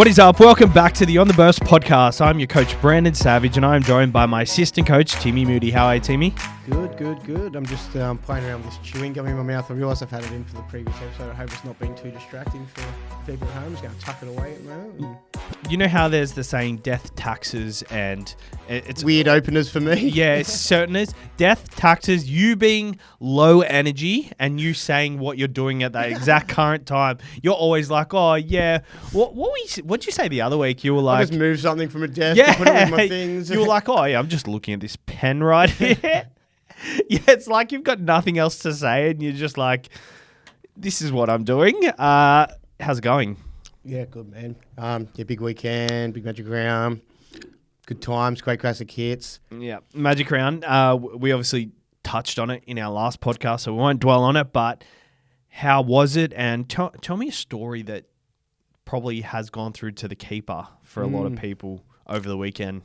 What is up? Welcome back to the On The Burst podcast. I'm your coach, Brandon Savage, and I'm joined by my assistant coach, Timmy Moody. How are you, Timmy? Good. I'm just playing around with this chewing gum in my mouth. I realise I've had it in for the previous episode. I hope it's not been too distracting for people at home. I'm just going to tuck it away at the moment. You know how there's the saying death, taxes, and it's weird openers for me. Yeah, it's certain is death, taxes, you being low energy and you saying what you're doing at that exact current time. You're always like, oh yeah. What'd you say the other week? You were like, I just moved something from a desk yeah, and put it with my things. You were like, oh yeah, I'm just looking at this pen right here. Yeah, it's like you've got nothing else to say and you're just like, this is what I'm doing. How's it going? Yeah, good, man. Big weekend, big Magic Round. Good times, great classic hits. Yeah, Magic Round. We obviously touched on it in our last podcast, so we won't dwell on it, but how was it? And tell me a story that probably has gone through to the keeper for a lot of people over the weekend.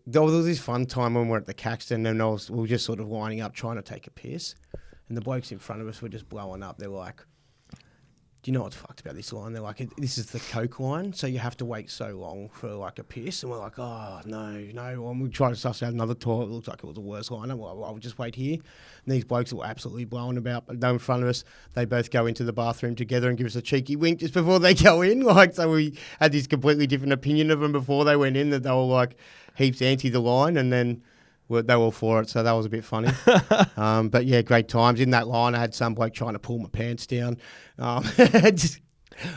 There was this fun time when we were at the Caxton and we were just sort of lining up trying to take a piss, and the blokes in front of us were just blowing up. They're like, do you know what's fucked about this line? They're like, this is the Coke line, so you have to wait so long for like a piss. And we're like, oh, no. And we tried to suss out another toilet. It looked like it was the worst line. I'll just wait here. And these blokes were absolutely blowing about. But they're in front of us. They both go into the bathroom together and give us a cheeky wink just before they go in. So we had this completely different opinion of them before they went in, that they were like heaps anti the line, and then they were all for it, so that was a bit funny. But yeah, great times. In that line, I had some bloke trying to pull my pants down. Because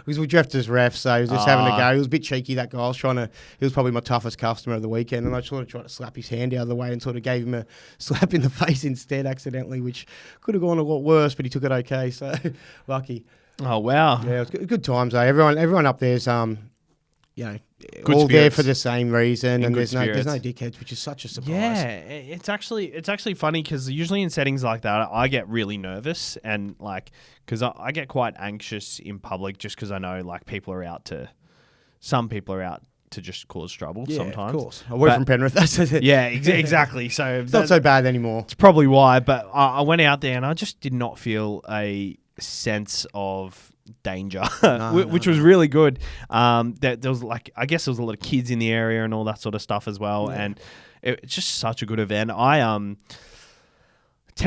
we dressed as refs, so he was just having a go. He was a bit cheeky, that guy. He was probably my toughest customer of the weekend, and I sort of tried to slap his hand out of the way and sort of gave him a slap in the face instead accidentally, which could have gone a lot worse, but he took it okay, so lucky. Oh, wow. Yeah, it was good times, though. Everyone up there's, good all spirits. There for the same reason, and there's no dickheads, which is such a surprise. Yeah, it's actually funny because usually in settings like that, I get really nervous and because I get quite anxious in public just because I know some people are out to just cause trouble sometimes. Of course. I work from Penrith. That's it. Yeah, exactly. So it's not so bad anymore. It's probably why, but I went out there and I just did not feel a sense of danger, which was really good. There was I guess there was a lot of kids in the area and all that sort of stuff as well, and it's just such a good event. 10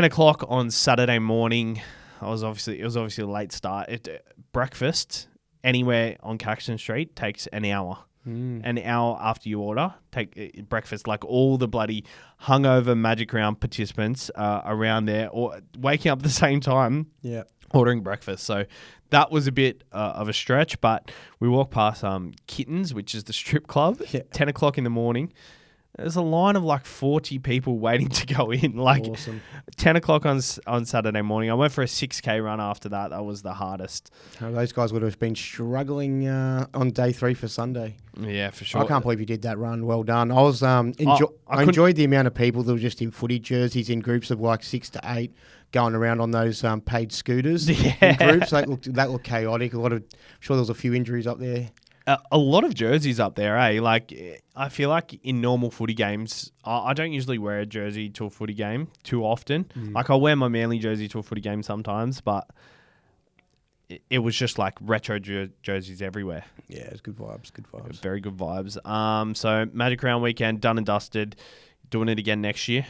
o'clock on Saturday morning, it was obviously a late start. Breakfast anywhere on Caxton Street takes an hour. An hour after you order, take breakfast. Like all the bloody hungover Magic Round participants around there, or waking up at the same time, ordering breakfast. So that was a bit of a stretch, but we walked past Kittens, which is the strip club, 10 o'clock in the morning. There's a line of 40 people waiting to go in. Awesome. 10 o'clock on Saturday morning. I went for a 6K run after that. That was the hardest. Those guys would have been struggling on day 3 for Sunday. Yeah, for sure. I can't believe you did that run. Well done. I was I enjoyed the amount of people that were just in footy jerseys in groups of 6 to 8 going around on those paid scooters in groups. That looked chaotic. I'm sure there was a few injuries up there. A lot of jerseys up there, eh? I feel like in normal footy games, I don't usually wear a jersey to a footy game too often. I'll wear my Manly jersey to a footy game sometimes, but it was just retro jerseys everywhere. Yeah, it's good vibes. Very good vibes. So Magic Round weekend, done and dusted. Doing it again next year?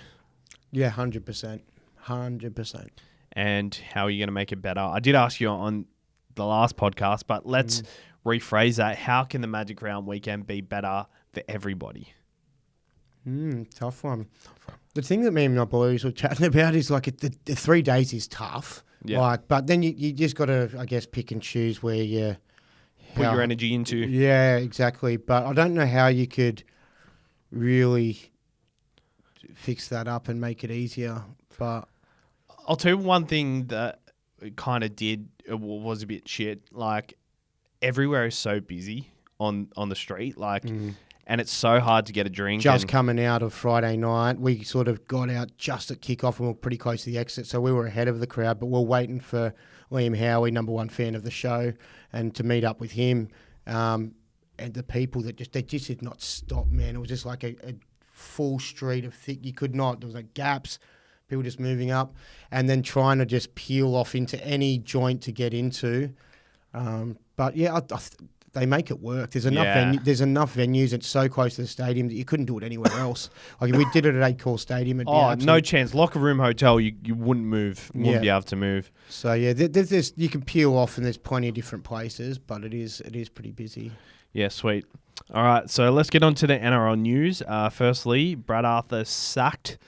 Yeah, 100%. 100%. And how are you going to make it better? I did ask you on the last podcast, but let's rephrase that. How can the Magic Round weekend be better for everybody? Tough one. The thing that me and my boys were chatting about is the 3 days is tough. Yeah. But then you just got to, I guess, pick and choose where you put your energy into. Yeah, exactly. But I don't know how you could really fix that up and make it easier. But I'll tell you one thing that kind of was a bit shit. Everywhere is so busy on the street, and it's so hard to get a drink. Just coming out of Friday night, we sort of got out just at kickoff and we were pretty close to the exit, so we were ahead of the crowd, but we're waiting for Liam Howie, number 1 fan of the show, and to meet up with him. And the people they just did not stop, man. It was just a full street of thick. You could not. There was gaps. People just moving up and then trying to just peel off into any joint to get into. But yeah, they make it work. There's enough there's enough venues. It's so close to the stadium that you couldn't do it anywhere else. Like if we did it at Acor Stadium, it'd be no chance. Locker room hotel, you wouldn't move. Wouldn't be able to move. So yeah, there's you can peel off, and there's plenty of different places, but it is pretty busy. Yeah, sweet. All right, so let's get on to the NRL news. Firstly, Brad Arthur sacked.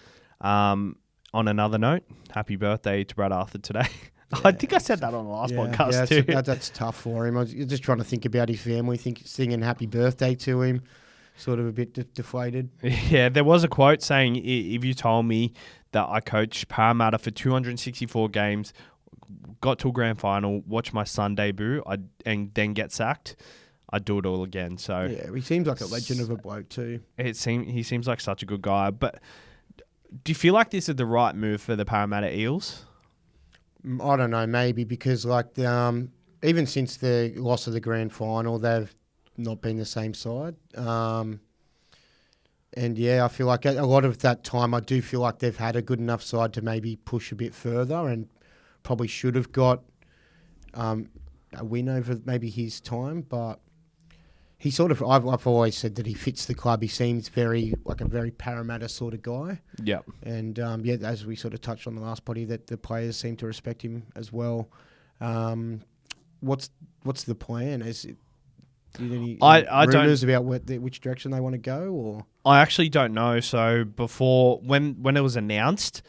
On another note, happy birthday to Brad Arthur today. Yeah, I think I said that on the last podcast too. That's tough for him. I was just trying to think about his family, singing happy birthday to him. Sort of a bit deflated. Yeah, there was a quote saying, if you told me that I coached Parramatta for 264 games, got to a grand final, watched my son debut, and then get sacked, I'd do it all again. So yeah, he seems like a legend of a bloke too. He seems like such a good guy. But do you feel like this is the right move for the Parramatta Eels? I don't know, maybe because even since the loss of the grand final, they've not been the same side. And yeah, I feel like a lot of that time, I do feel like they've had a good enough side to maybe push a bit further, and probably should have got a win over maybe his time. But he sort of, I've always said that he fits the club. He seems very Parramatta sort of guy. Yeah. And as we sort of touched on the last potty, that the players seem to respect him as well. What's the plan? Is it any rumours about which direction they want to go? Or I actually don't know. So before, when it was announced,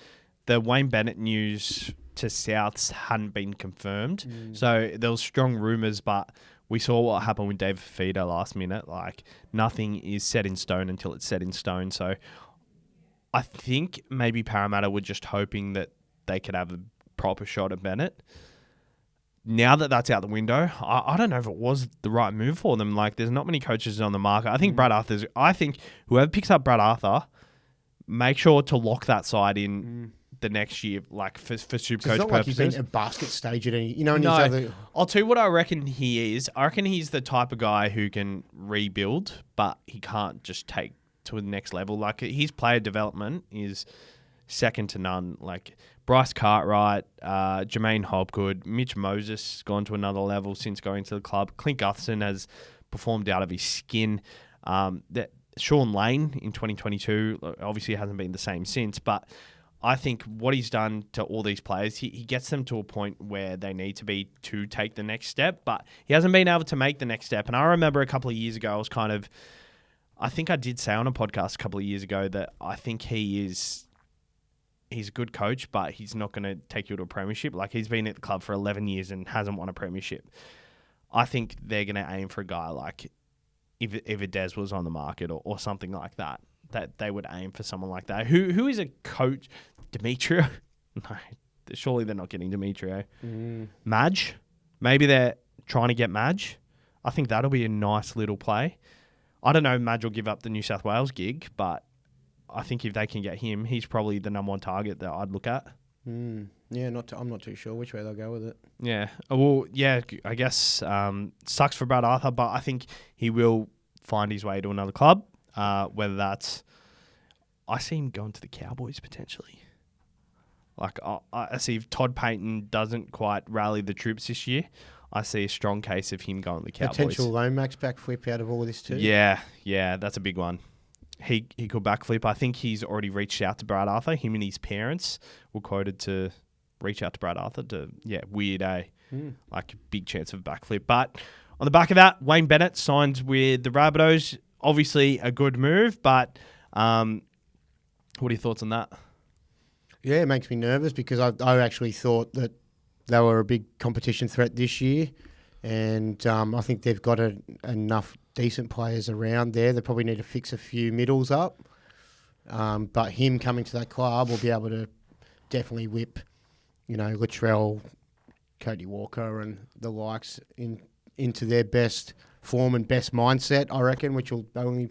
the Wayne Bennett news to Souths hadn't been confirmed. So there was strong rumours, but we saw what happened with David Fifita last minute. Like, nothing is set in stone until it's set in stone. So I think maybe Parramatta were just hoping that they could have a proper shot at Bennett. Now that that's out the window, I don't know if it was the right move for them. Like, there's not many coaches on the market. I think I think whoever picks up Brad Arthur, make sure to lock that side in the next year, like for Supercoach purposes. It's not like he's been a basket stage at any, I'll tell you what I reckon he is. I reckon he's the type of guy who can rebuild, but he can't just take to the next level. Like, his player development is second to none. Like, Bryce Cartwright, Jermaine Hobgood, Mitch Moses gone to another level since going to the club. Clint Gutherson has performed out of his skin. Sean Lane in 2022 obviously hasn't been the same since, but I think what he's done to all these players, he gets them to a point where they need to be to take the next step, but he hasn't been able to make the next step. And I remember a couple of years ago, I think I did say on a podcast a couple of years ago that I think he's a good coach, but he's not going to take you to a premiership. Like, he's been at the club for 11 years and hasn't won a premiership. I think they're going to aim for a guy like if a Des was on the market or something like that they would aim for someone like that. Who is a coach? Demetrio? No, surely they're not getting Demetrio. Madge? Maybe they're trying to get Madge. I think that'll be a nice little play. I don't know if Madge will give up the New South Wales gig, but I think if they can get him, he's probably the number one target that I'd look at. Yeah, I'm not too sure which way they'll go with it. Yeah. Well, yeah, I guess sucks for Brad Arthur, but I think he will find his way to another club. Whether that's... I see him going to the Cowboys potentially. Like, I see if Todd Payton doesn't quite rally the troops this year, I see a strong case of him going to the Cowboys. Potential Lomax backflip out of all of this too. Yeah, that's a big one. He could backflip. I think he's already reached out to Brad Arthur. Him and his parents were quoted to reach out to Brad Arthur weird, eh? Like, big chance of a backflip. But on the back of that, Wayne Bennett signed with the Rabbitohs. Obviously a good move, but what are your thoughts on that? Yeah, it makes me nervous because I actually thought that they were a big competition threat this year, and I think they've got enough decent players around there. They probably need to fix a few middles up, but him coming to that club will be able to definitely whip, Latrell, Cody Walker and the likes into their best form and best mindset, I reckon, which will only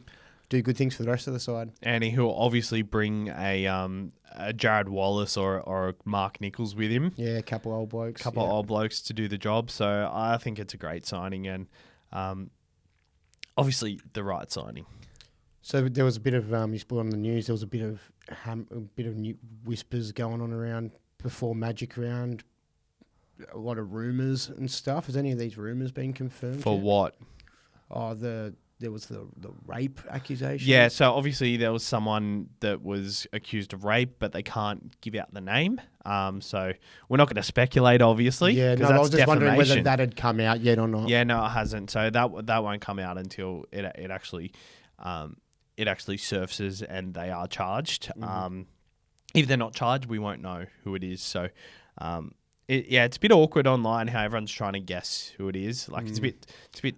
do good things for the rest of the side. And he'll obviously bring a Jared Wallace or a Mark Nichols with him. Yeah, a couple of old blokes. Old blokes to do the job. So I think it's a great signing and obviously the right signing. So there was a bit of you split on the news. There was a bit of new whispers going on around before Magic round. A lot of rumours and stuff. Has any of these rumours been confirmed? For yet? what? Oh, there was the rape accusation. Yeah, so obviously there was someone that was accused of rape, but they can't give out the name. So we're not going to speculate, obviously. Yeah, no, that's I was just wondering whether defamation. that had come out yet or not. Yeah, no, it hasn't. So that won't come out until it actually surfaces and they are charged. If they're not charged, we won't know who it is. So, it's a bit awkward online how everyone's trying to guess who it is. Like it's a bit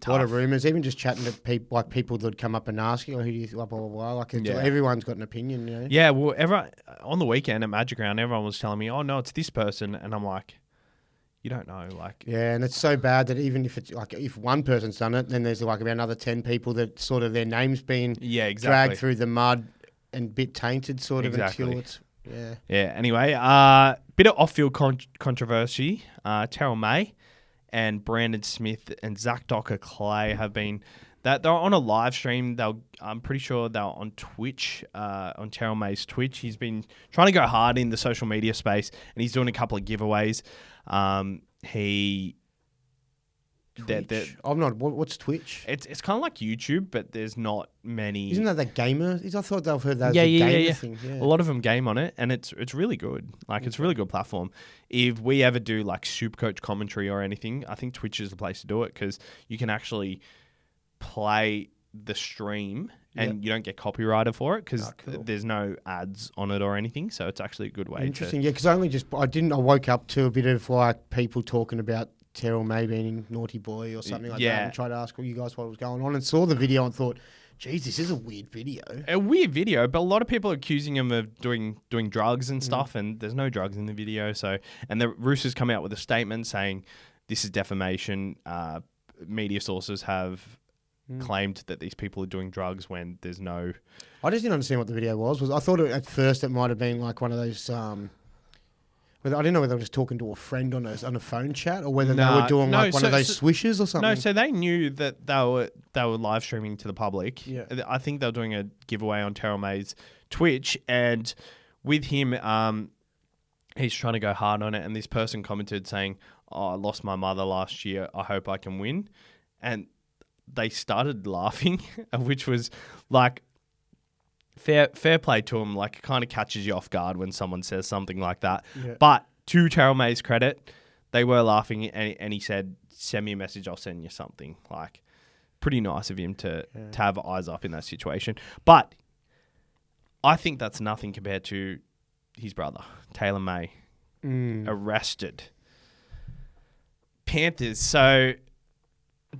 tough. A lot of rumors, even just chatting to people, like people that would come up and ask you, who do you, blah, blah, blah. Like everyone's got an opinion, you know? Yeah, well, on the weekend at Magic Round, everyone was telling me, oh, no, it's this person. And I'm like, you don't know. Like, yeah, and it's so bad that even if it's like, if one person's done it, then there's like about another 10 people that sort of their name's been dragged through the mud and bit tainted sort of until it's, Yeah, anyway, bit of off-field controversy. Terrell May and Brandon Smith and Zach Docker Clay have been... They're on a live stream. I'm pretty sure they're on Twitch, on Terrell May's Twitch. He's been trying to go hard in the social media space, and he's doing a couple of giveaways. Twitch? I'm not. What's Twitch? It's kind of like YouTube, but there's not many. Isn't that the gamer? I thought I've heard that was the gamer thing. Yeah. A lot of them game on it, and it's really good. Like it's a really good platform. If we ever do like Supercoach commentary or anything, I think Twitch is the place to do it because you can actually play the stream and you don't get copyrighted for it because there's no ads on it or anything. So it's actually a good way. Interesting. Yeah, because I woke up to a bit of like people talking about Terrell May being naughty boy or something like that and tried to ask you guys what was going on and saw the video and thought, geez, this is a weird video. A weird video, but a lot of people are accusing him of doing drugs and stuff, and there's no drugs in the video. So, and the Roosters come out with a statement saying this is defamation. Media sources have claimed that these people are doing drugs when there's no... I just didn't understand what the video was. I thought at first it might have been like one of those... I didn't know whether they were just talking to a friend on a phone chat or whether they were doing one of those swishes or something. No, so they knew that they were live streaming to the public. Yeah. I think they were doing a giveaway on Terrell May's Twitch, and with him, he's trying to go hard on it, and this person commented saying, "Oh, I lost my mother last year. I hope I can win," and they started laughing, which was like. Fair play to him. Like, it kind of catches you off guard when someone says something like that. Yeah. But to Terrell May's credit, they were laughing, and he said, "Send me a message. I'll send you something." Like, pretty nice of him to have eyes up in that situation. But I think that's nothing compared to his brother, Taylor May, arrested. Panthers. So,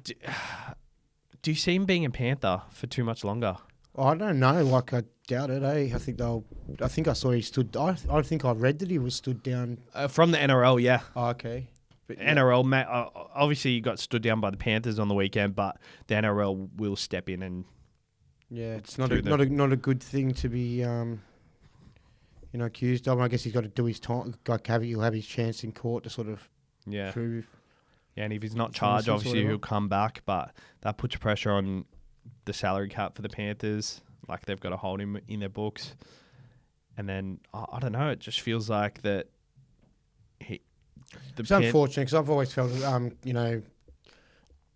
do you see him being a Panther for too much longer? I don't know. Like, I doubt it. I think I saw he stood. I think I read that he was stood down from the NRL. Yeah. Oh, okay. But NRL. Obviously, he got stood down by the Panthers on the weekend, but the NRL will step in and. Yeah, it's not a good thing to be, accused of. I guess he's got to do his time. He'll have his chance in court to sort of prove. Yeah, and if he's not charged, obviously he'll come back, but that puts pressure on the salary cap for the Panthers. Like, they've got to hold him in their books. And then, I don't know, it just feels like that it's unfortunate because I've always felt,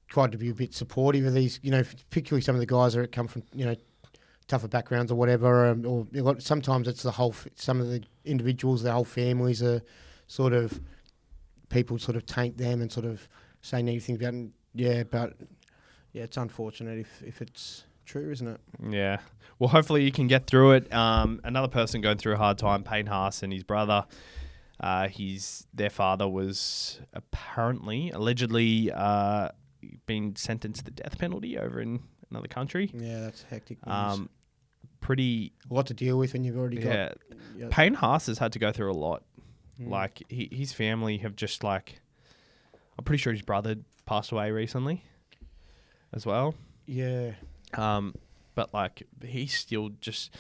tried to be a bit supportive of these, particularly some of the guys that come from, tougher backgrounds or whatever. Or sometimes it's some of the individuals, their whole families are sort of, people sort of taint them and sort of say negative things about them. But it's unfortunate if it's true, isn't it? Yeah. Well, hopefully you can get through it. Another person going through a hard time, Payne Haas and his brother. Their father was allegedly been sentenced to the death penalty over in another country. Yeah, that's hectic news. A lot to deal with when you've already got... Yeah. Payne Haas has had to go through a lot. Like, his family have just, like... I'm pretty sure his brother passed away recently as well. Yeah. But, like, he still it just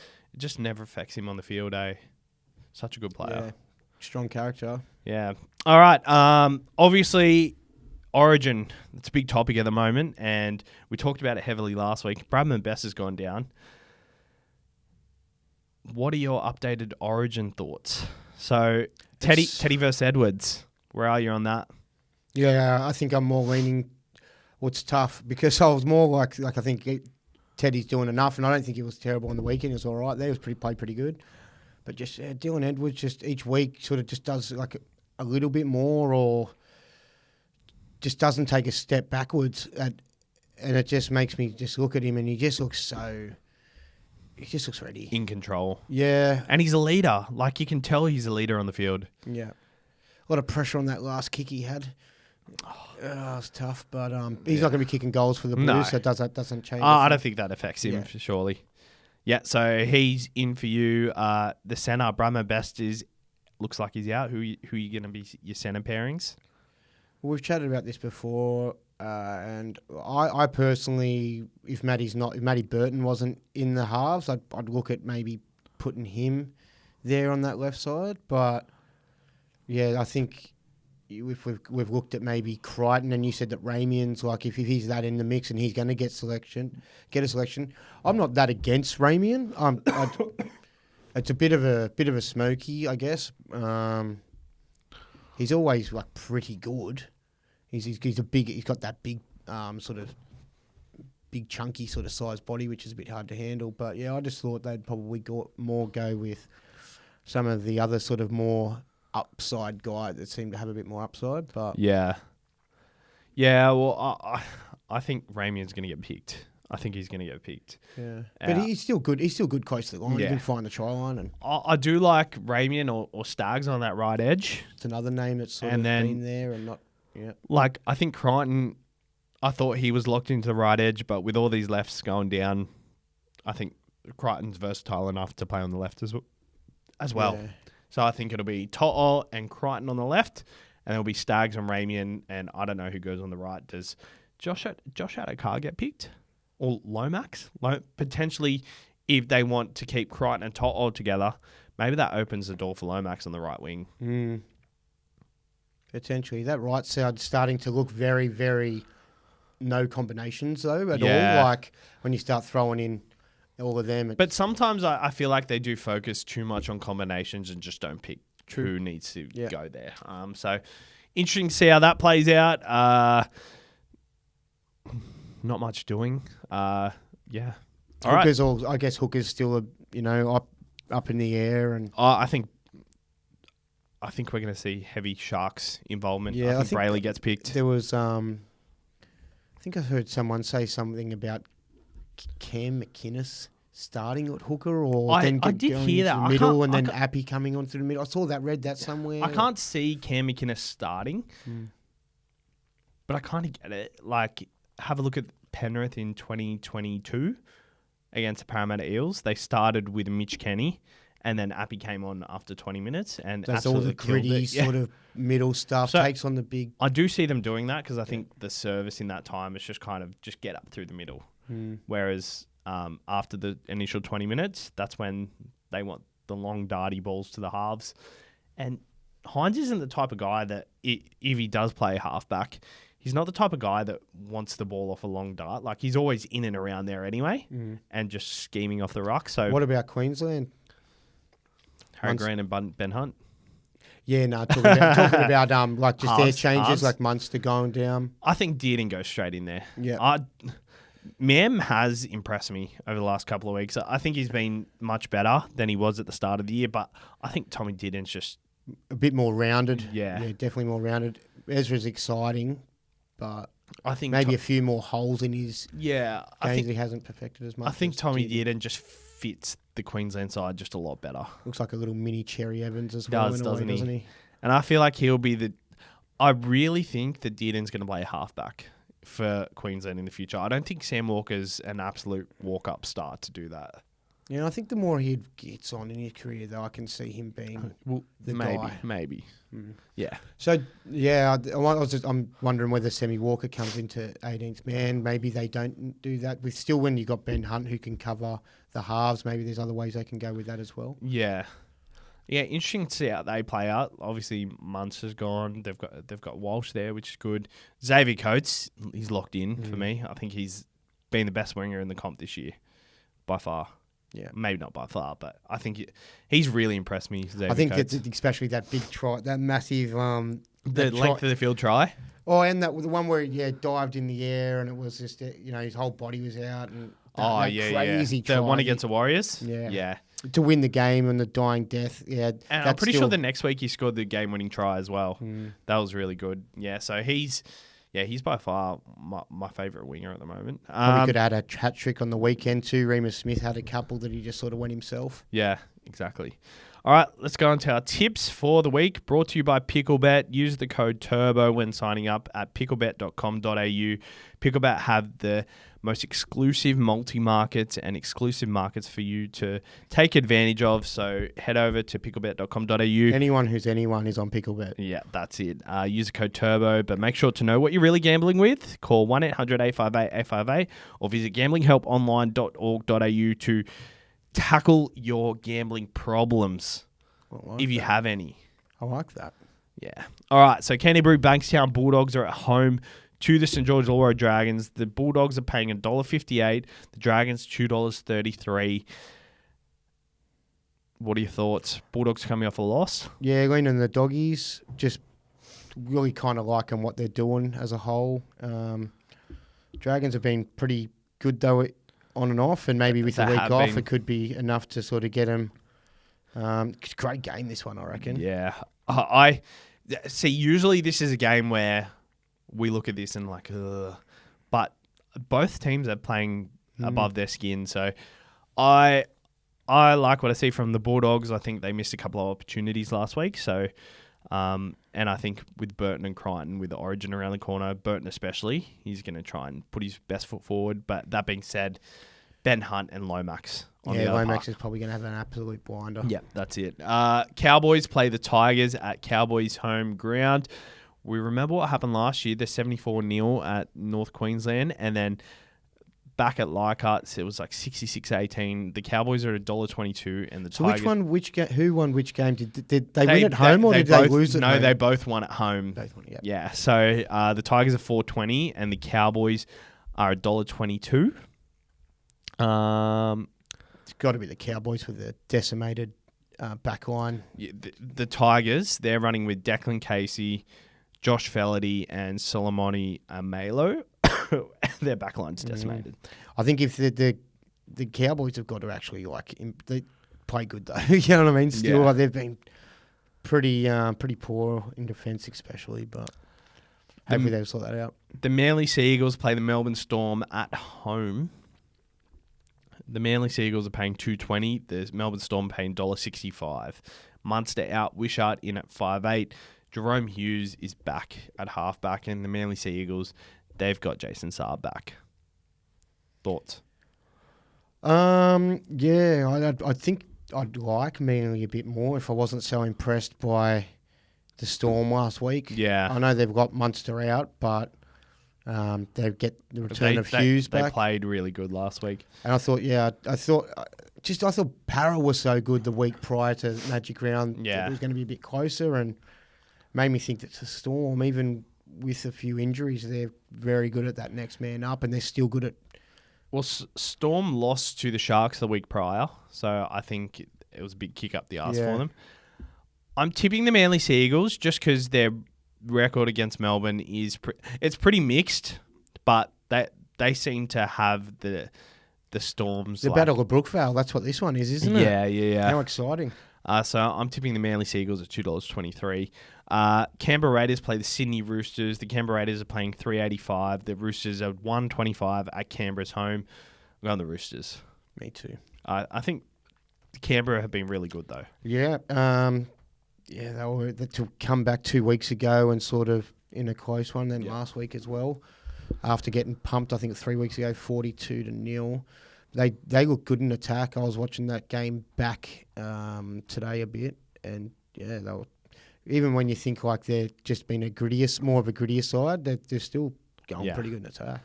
never affects him on the field, eh? Such a good player. Yeah. Strong character. Yeah. All right. Obviously, Origin, it's a big topic at the moment, and we talked about it heavily last week. Bradman Best has gone down. What are your updated Origin thoughts? So, Teddy versus Edwards. Where are you on that? Yeah, I think I'm more leaning... Well, it's tough because I was more like I think Teddy's doing enough, and I don't think he was terrible on the weekend. He was all right there. He was played pretty good. But just Dylan Edwards just each week sort of just does like a little bit more or just doesn't take a step backwards. And it just makes me just look at him and he just looks ready. In control. Yeah. And he's a leader. Like, you can tell he's a leader on the field. Yeah. A lot of pressure on that last kick he had. It's tough, but he's not going to be kicking goals for the Blues, No. so that doesn't change. I don't think that affects him, Yeah. surely. Yeah, so he's in for you. The centre, Brahma Best, looks like he's out. Who are you going to be your centre pairings? Well, we've chatted about this before, and I personally, if Matty Burton wasn't in the halves, I'd look at maybe putting him there on that left side. But yeah, I think if we've looked at maybe Crichton, and you said that Ramian's like if he's that in the mix and he's going to get a selection. I'm not that against Ramian. It's a bit of a smoky, I guess. He's always like pretty good. He's got that big sort of big chunky sort of size body, which is a bit hard to handle. But yeah, I just thought they'd probably go with some of the other sort of more upside guy that seemed to have a bit more upside. But Yeah. Well, I think Ramian's going to get picked. I think he's going to get picked. yeah, but he's still good. He's still good close to the line. Yeah. He can find the try line, and I do like Ramian or Staggs on that right edge. it's another name that's sort And of then- been there and not. Yeah, Like, I think Crichton, I thought he was locked into the right edge, but with all these lefts going down, I think Crichton's versatile enough to play on the left as well. Yeah. So I think it'll be To'o and Crichton on the left, and it'll be Staggs and Ramian, and I don't know who goes on the right. Does Josh Adokar get picked? Or Lomax? Potentially, if they want to keep Crichton and To'o together, maybe that opens the door for Lomax on the right wing. Potentially. That right side's starting to look very, very no combinations, though, at Yeah. all. Like, when you start throwing in all of them. But sometimes I feel like they do focus too much on combinations and just don't pick who needs to go there. So interesting to see how that plays out. Not much doing. Yeah. All right. I guess Hooker's still, up in the air. And I think we're going to see heavy Sharks involvement. Yeah, I I think think Brayley gets picked. there was, I think I heard someone say something about Cam McInnes starting at hooker, or I then did going hear into that. the I middle, can't- and I then Appy coming on through the middle. I read that somewhere. I can't see Cam McInnes starting, but I kind of get it. Like, have a look at Penrith in 2022 against the Parramatta Eels. They started with Mitch Kenny, and then Appy came on after 20 minutes and That's all the absolutely killed gritty it. Yeah. sort of middle stuff. So- Takes on the big. I do see them doing that because I think the service in that time is just kind of just get up through the middle. Whereas after the initial 20 minutes, that's when they want the long darty balls to the halves. And Hines isn't the type of guy that, if he does play halfback, he's not the type of guy that wants the ball off a long dart. Like, he's always in and around there anyway and just scheming off the ruck. So What about Queensland? Harry Grant and Ben Hunt. Yeah, no, talking about like just their Halves. changes, like Munster going down. I think Dearden goes straight in there. Yeah. Mem has impressed me over the last couple of weeks. I think he's been much better than he was at the start of the year, but I think Tommy Dearden's just... A bit more rounded. Yeah. Definitely more rounded. Ezra's exciting, but I think maybe a few more holes in his yeah, games he hasn't perfected as much. I think as Tommy Dearden. Dearden just fits the Queensland side just a lot better. Looks like a little mini Cherry Evans as well. Doesn't doesn't he? he? And I feel like he'll be the... I really think that Dearden's going to play halfback for Queensland in the future. I don't think Sam Walker's an absolute walk-up start to do that. Yeah, I think the more he gets on in his career, though, I can see him being the guy. Maybe. Yeah. So, yeah, I'm wondering whether Sammy Walker comes into 18th man. Maybe they don't do that. With still, when you got Ben Hunt who can cover the halves, maybe there's other ways they can go with that as well. Yeah. Yeah, interesting to see how they play out. Obviously, Munster's gone. They've got Walsh there, which is good. Xavier Coates, he's locked in for me. I think he's been the best winger in the comp this year, by far. Yeah. Maybe not by far, but I think he's really impressed me, Xavier I think Coates. that especially that big try, that massive The length of the field try. Oh, and the one where he dived in the air and it was just his whole body was out and that crazy The one try against the Warriors. Yeah. To win the game and the dying death. Yeah, and I'm pretty sure the next week he scored the game-winning try as well. That was really good. Yeah, so he's by far my favourite winger at the moment. Probably could add a hat trick on the weekend too. Remus Smith had a couple that he just sort of went himself. Yeah, exactly. All right, let's go on to our tips for the week. Brought to you by Picklebet. Use the code TURBO when signing up at picklebet.com.au. Picklebet have the most exclusive multi-markets and exclusive markets for you to take advantage of. So head over to picklebet.com.au. Anyone who's anyone is on Picklebet. Yeah, that's it. Use the code TURBO, but make sure to know what you're really gambling with. Call 1-800-858-858 or visit gamblinghelponline.org.au to tackle your gambling problems if you have any. I like that. Yeah. All right. So Canterbury Bankstown Bulldogs are at home to the St. George Illawarra Dragons. The Bulldogs are paying $1.58. The Dragons $2.33. What are your thoughts? Bulldogs coming off a loss? Yeah, going in the doggies. Just really kind of liking what they're doing as a whole. Dragons have been pretty good though on and off, and maybe with the week off, it could be enough to sort of get them. Great game, this one, I reckon. Yeah. I see, usually this is a game where we look at this and like, ugh. But both teams are playing above their skin. So I like what I see from the Bulldogs. I think they missed a couple of opportunities last week. So, and I think with Burton and Crichton, with the Origin around the corner, Burton especially, he's going to try and put his best foot forward. But that being said, Ben Hunt and Lomax on the other Lomax part. is probably going to have an absolute blinder. Yeah, that's it. Cowboys play the Tigers at Cowboys' home ground. We remember what happened last year, the 74-0 at North Queensland, and then back at Leichhardt, it was like 66-18. The Cowboys are $1.22, and the Tigers... Who won which game? Did they win at home or did they lose at home? No, they both won at home. Both won, yeah. So the Tigers are $4.20, and the Cowboys are $1.22. It's got to be the Cowboys with the decimated back line. Yeah, the Tigers, they're running with Declan Casey, Josh Felaherty, and Solomoni Amelo. Their back line's decimated. I think if the Cowboys have got to actually they play good though. You know what I mean? Still, they've been pretty poor in defence, especially, but hopefully they'll sort that out. The Manly Sea Eagles play the Melbourne Storm at home. The Manly Sea Eagles are paying $2.20. The Melbourne Storm paying $1.65. Munster out. Wishart in at 5'8". Jerome Hughes is back at halfback, and the Manly Sea Eagles, they've got Jason Saab back. Thoughts? Yeah, I think I'd like Manly a bit more if I wasn't so impressed by the Storm last week. Yeah. I know they've got Munster out, but they get the return of Hughes back. They played really good last week. And I thought I thought Para was so good the week prior to Magic Round. Yeah. It was going to be a bit closer and made me think that the Storm, even with a few injuries, they're very good at that next man up, and they're still good at... Well, Storm lost to the Sharks the week prior, so I think it was a big kick up the arse for them. I'm tipping the Manly Sea Eagles just because their record against Melbourne is it's pretty mixed, but they seem to have the Storms. The Battle of Brookvale, that's what this one is, isn't it? Yeah. How exciting. So I'm tipping the Manly Sea Eagles at $2.23. Canberra Raiders play the Sydney Roosters. The Canberra Raiders are playing $3.85. The Roosters are $1.25 at Canberra's home. I'm going the Roosters. Me too. I think Canberra have been really good though. Yeah. They were to come back 2 weeks ago and sort of in a close one. Then last week as well, after getting pumped, I think 3 weeks ago, 42-0. They look good in attack. I was watching that game back today a bit, and they were, even when you think like they're just been more of a grittier side, they're still going pretty good in attack.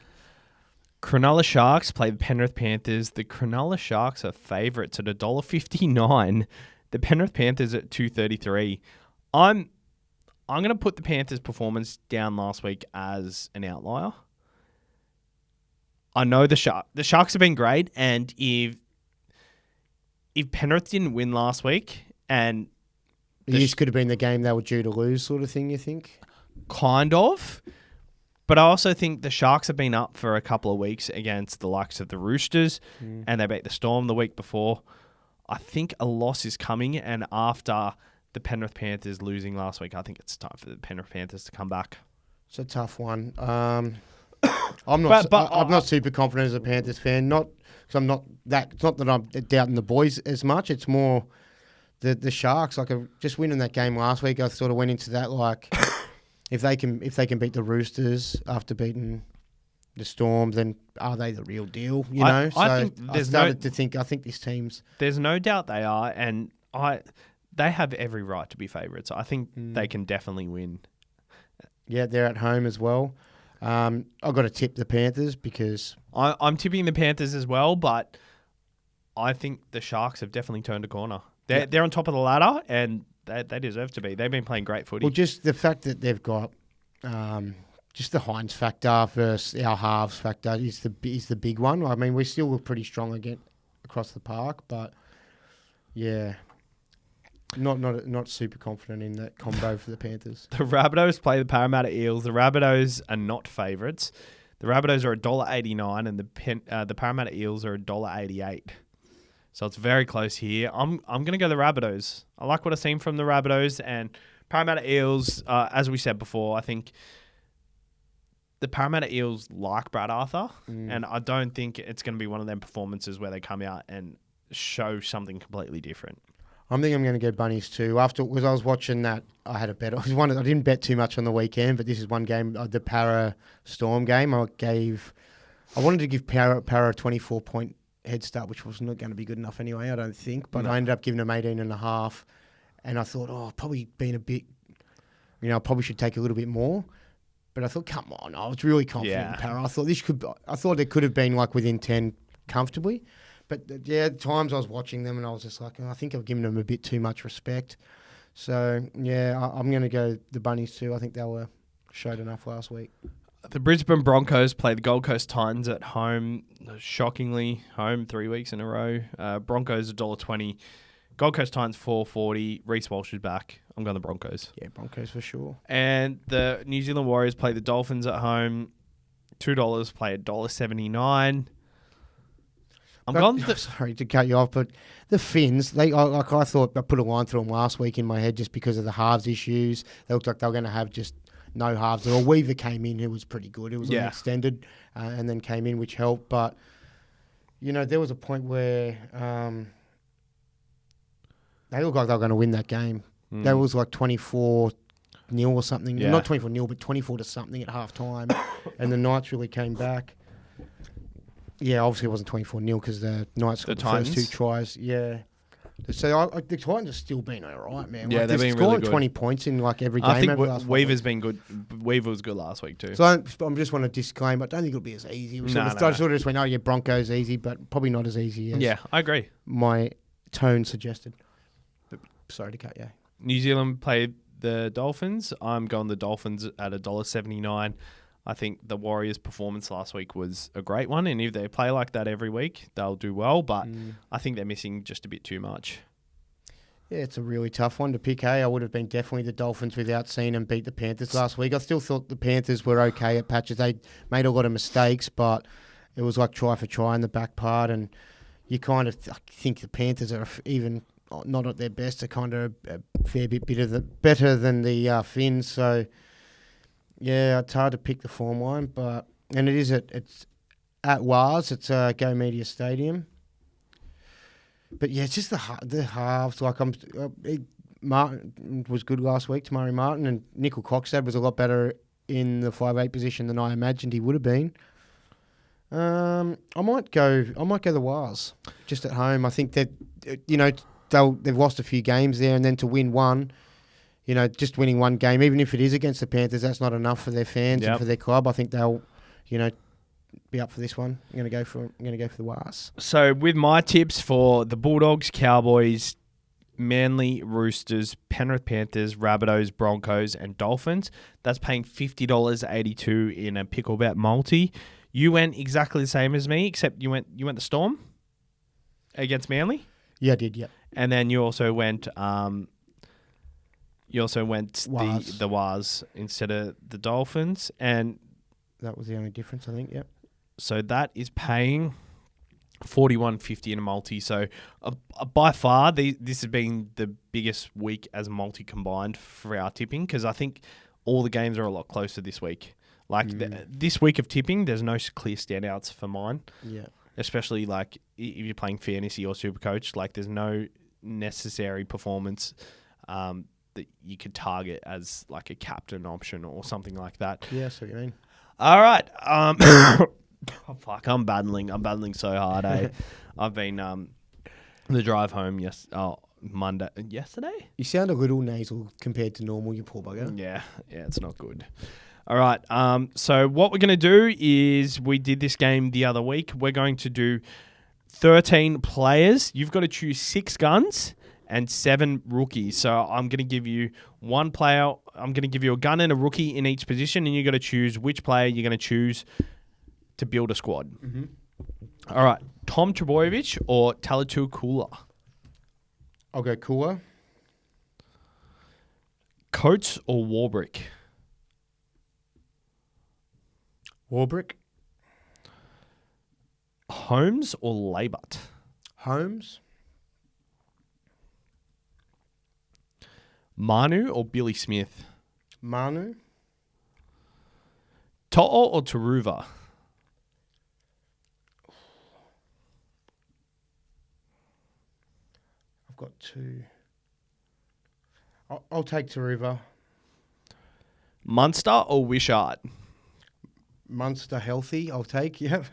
Cronulla Sharks play the Penrith Panthers. The Cronulla Sharks are favourites at $1.59. The Penrith Panthers at $2.33. I'm going to put the Panthers' performance down last week as an outlier. I know the Sharks have been great, and if Penrith didn't win last week, and this could have been the game they were due to lose, sort of thing, you think? Kind of, But I also think the Sharks have been up for a couple of weeks against the likes of the Roosters, and they beat the Storm the week before. I think a loss is coming, and after the Penrith Panthers losing last week, I think it's time for the Penrith Panthers to come back. It's a tough one. I'm not super confident as a Panthers fan. Not because I'm not that. It's not that I'm doubting the boys as much. It's more the Sharks. Like just winning that game last week, I sort of went into that like if they can beat the Roosters after beating the Storm, then are they the real deal? You know. I started to think. I think these teams. There's no doubt they are, and they have every right to be favourites. I think they can definitely win. Yeah, they're at home as well. I've got to tip the Panthers because I'm tipping the Panthers as well, but I think the Sharks have definitely turned a corner. They're on top of the ladder, and they deserve to be. They've been playing great footy. Well, just the fact that they've got just the Hines factor versus our halves factor is the big one. I mean, we still look pretty strong again across the park, but yeah. Not super confident in that combo for the Panthers. The Rabbitohs play the Parramatta Eels. The Rabbitohs are not favourites. The Rabbitohs are $1.89 and the Parramatta Eels are $1.88. So it's very close here. I'm going to go the Rabbitohs. I like what I've seen from the Rabbitohs and Parramatta Eels. As we said before, I think the Parramatta Eels like Brad Arthur, and I don't think it's going to be one of them performances where they come out and show something completely different. I think I'm going to go Bunnies too. Because I was watching that, I had a bet. I didn't bet too much on the weekend, but this is one game, the Para Storm game. I wanted to give Para a 24-point head start, which was not going to be good enough anyway, I don't think. But I ended up giving them 18.5, and I thought, probably been a bit, I probably should take a little bit more. But I thought, come on, I was really confident in Para. I thought there could have been like within 10 comfortably. But yeah, at times I was watching them and I was just like, I think I've given them a bit too much respect. So yeah, I'm going to go the Bunnies too. I think they were showed enough last week. The Brisbane Broncos play the Gold Coast Titans at home. Shockingly, home 3 weeks in a row. Broncos $1.20. Gold Coast Titans $4.40. Reece Walsh is back. I'm going the Broncos. Yeah, Broncos for sure. And the New Zealand Warriors play the Dolphins at home. $2 play $1.79. Sorry to cut you off, but the Finns, I thought I put a line through them last week in my head just because of the halves issues. They looked like they were going to have just no halves. Or Weaver came in, who was pretty good. It was extended and then came in, which helped. But, there was a point where they looked like they were going to win that game. That was like 24-0 or something. Yeah. Not 24-0, but 24-something at half time. And the Knights really came back. Yeah, obviously it wasn't 24-0 because the Knights got the first two tries. Yeah. So the Titans have still been all right, man. Yeah, they've been really good. 20 points in like every game. I think Weaver's been good. Weaver was good last week too. So I just want to disclaim, I don't think it'll be as easy. I sort of just went, Broncos easy, but probably not as easy as I agree. My tone suggested. But sorry to cut you. New Zealand played the Dolphins. I'm going the Dolphins at $1.79. I think the Warriors' performance last week was a great one, and if they play like that every week, they'll do well, but I think they're missing just a bit too much. Yeah, it's a really tough one to pick, I would have been definitely the Dolphins without seeing them beat the Panthers last week. I still thought the Panthers were okay at patches. They made a lot of mistakes, but it was like try for try in the back part, and you kind of think the Panthers are even not at their best, are kind of a fair bit better than the Finns, so... Yeah, it's hard to pick the form line, and it's at WAS. It's Go Media Stadium. But yeah, it's just the halves. Like Martin was good last week, Tamari Martin, and Nickel Coxad was a lot better in the 5'8" position than I imagined he would have been. I might go the WAS just at home. I think that they've lost a few games there, and then to win one. Just winning one game, even if it is against the Panthers, that's not enough for their fans and for their club. I think they'll, be up for this one. I'm going to go for the WAS. So with my tips for the Bulldogs, Cowboys, Manly, Roosters, Penrith Panthers, Rabbitohs, Broncos, and Dolphins, that's paying $50.82 in a Picklebet multi. You went exactly the same as me, except you went the Storm against Manly. Yeah, I did. Yeah, and then you also went. You also went the Waz instead of the Dolphins. And That was the only difference, I think. Yep. So that is paying $41.50 in a multi. So by far, this has been the biggest week as a multi combined for our tipping, because I think all the games are a lot closer this week. Like this week of tipping, there's no clear standouts for mine. Yeah. Especially like if you're playing fantasy or Supercoach, like there's no necessary performance that you could target as like a captain option or something like that. Yeah, that's what you mean. All right. Oh, fuck, I'm battling so hard. I've been the drive home yesterday. You sound a little nasal compared to normal, you poor bugger. Yeah, it's not good. All right. So what we're going to do is we did this game the other week. We're going to do 13 players. You've got to choose 6 guns and 7 rookies. So I'm going to give you one player. I'm going to give you a gun and a rookie in each position, and you've got to choose which player you're going to choose to build a squad. Mm-hmm. All right. Tom Trbojevic or Talatu Kula? I'll go Kula. Coates or Warbrick? Warbrick. Holmes or Labut? Holmes. Manu or Billy Smith? Manu. To'o or Taruva? I've got 2. I'll take Taruva. Munster or Wishart? Munster healthy, I'll take, yep.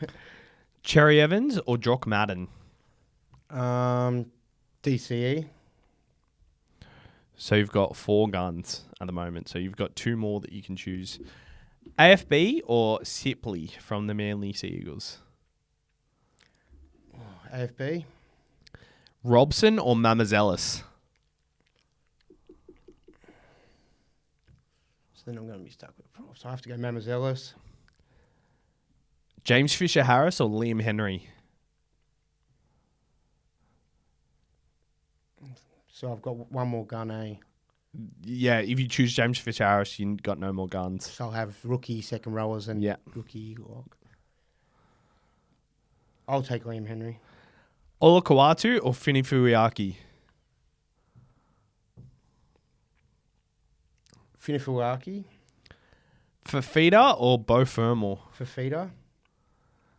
Cherry Evans or Jock Madden? DCE. So you've got 4 guns at the moment. So you've got 2 more that you can choose. AFB or Sipley from the Manly Sea Eagles? AFB. Robson or Mamazelis? So then I'm going to be stuck with props. So I have to go Mamazelis. James Fisher-Harris or Liam Henry? So I've got one more gun, eh? Yeah, if you choose James Fisher-Harris, you've got no more guns. So I'll have rookie second rowers and rookie lock. I'll take Liam Henry. Ola Kawatu or Fini Fuiaki? Finifuaki. Fafita or Bo Fermor? Fafita.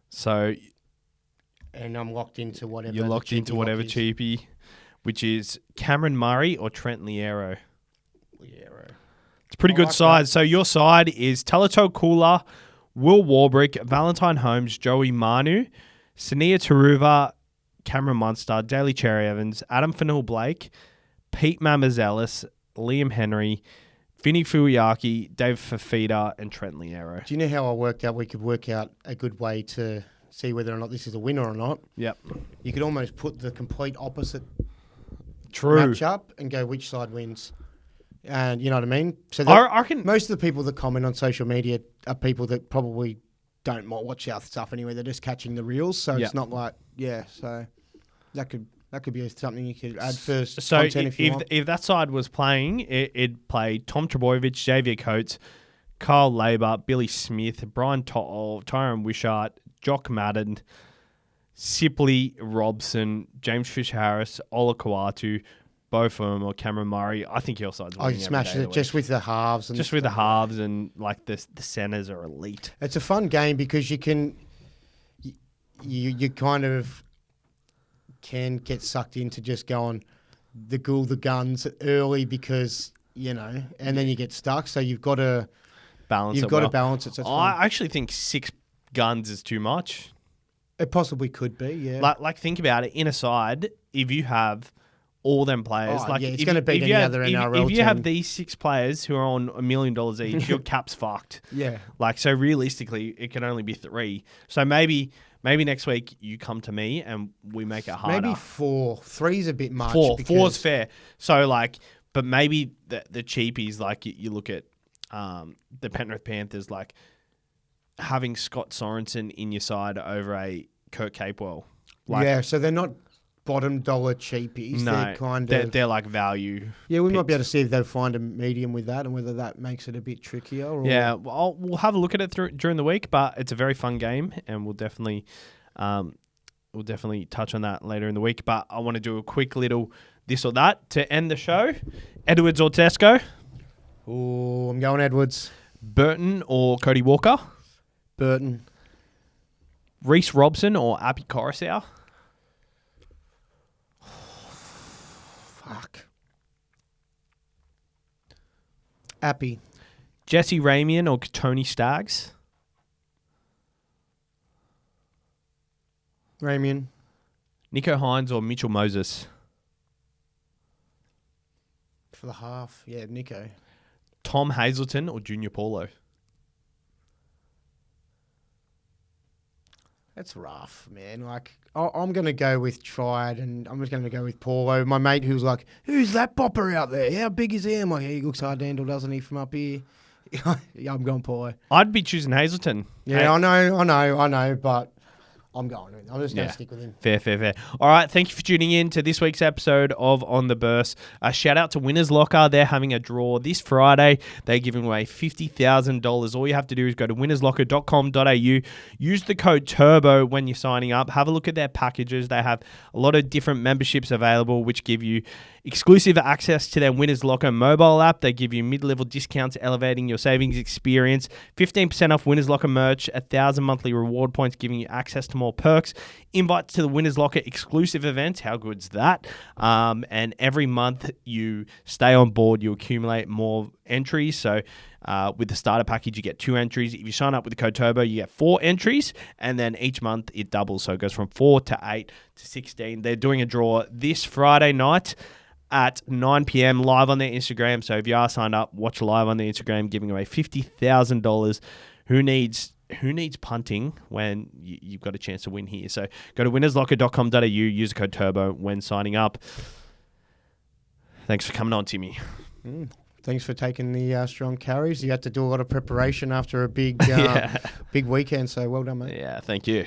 So and I'm locked into whatever. You're locked into whatever cheapie, which is Cameron Murray or Trent Liero. Liero. It's a pretty good side. That. So your side is Talato Kula, Will Warbrick, Valentine Holmes, Joey Manu, Sania Taruva, Cameron Munster, Daly Cherry Evans, Adam Fanil-Blake, Pete Mamazelis, Liam Henry, Vinny Fuiaki, Dave Fafita, and Trent Liero. Do you know how I worked out? We could work out a good way to see whether or not this is a winner or not. Yep. You could almost put the complete opposite True. match up and go which side wins. And you know what I mean? So I reckon most of the people that comment on social media are people that probably don't watch our stuff anyway. They're just catching the reels. So it's not like, so that could be something you could add first. So if that side was playing, it'd play Tom Trbojevic, Xavier Coates, Kyle Labour, Billy Smith, Brian To'o, Tyrone Wishart, Jock Madden, Sipley, Robson, James Fisher-Harris, Ola Kawatu, Bo Fermor, Cameron Murray. I think your side's winning. Oh, you smashed it just with the halves. Just with the halves and like the centres are elite. It's a fun game because you can, you kind of can get sucked into just going the guns early because, and then you get stuck. So you've got to balance it. Balance it. So I actually think 6 guns is too much. It possibly could be, yeah. Like think about it. In a side, if you have all them players, it's going to beat any other NRL team. If you have these 6 players who are on $1 million each, your cap's fucked. Yeah. So realistically, it can only be 3. So maybe next week you come to me and we make it harder. Maybe 4. 3's a bit much. 4's fair. So but maybe the cheapies, you look at the Penrith Panthers, having Scott Sorensen in your side over a Kurt Capewell. So they're not bottom dollar cheapies. No, They're kind of... they're like value. Yeah, we might be picks. able to see if they'll find a medium with that and whether that makes it a bit trickier. Or... Yeah, well, we'll have a look at it during the week, but it's a very fun game, and we'll definitely touch on that later in the week. But I want to do a quick little this or that to end the show. Edwards or Tesco? Oh, I'm going Edwards. Burton or Cody Walker? Burton. Reece Robson or Appy Coruscant? Fuck. Appy. Jesse Ramian or Tony Staggs? Ramian. Nico Hines or Mitchell Moses? For the half. Yeah, Nico. Tom Hazelton or Junior Paulo? That's rough, man. Like, I'm going to go with Triad, and I'm just going to go with Paulo. My mate who's like, who's that popper out there? How big is he? I'm like, he looks hard to handle, doesn't he, from up here? Yeah, I'm going Paulo. I'd be choosing Hazelton. Yeah, I know, but I'm going with him. I'm just going to stick with him. Fair. All right, thank you for tuning in to this week's episode of On the Burst. A shout out to Winners Locker. They're having a draw this Friday. They're giving away $50,000. All you have to do is go to winnerslocker.com.au. Use the code TURBO when you're signing up. Have a look at their packages. They have a lot of different memberships available, which give you exclusive access to their Winners Locker mobile app. They give you mid-level discounts, elevating your savings experience. 15% off Winners Locker merch. 1,000 monthly reward points, giving you access to more perks. Invites to the Winners Locker exclusive events. How good's that? And every month you stay on board, you accumulate more entries. So with the starter package, you get 2 entries. If you sign up with the code TURBO, you get 4 entries. And then each month it doubles. So it goes from 4 to 8 to 16. They're doing a draw this Friday night at 9 p.m. live on their Instagram. So if you are signed up, watch live on their Instagram, giving away $50,000. Who needs punting when you've got a chance to win here? So go to winnerslocker.com.au, use the code TURBO when signing up. Thanks for coming on, Timmy. Thanks for taking the strong carries. You had to do a lot of preparation after a big, big weekend, so well done, mate. Yeah, thank you.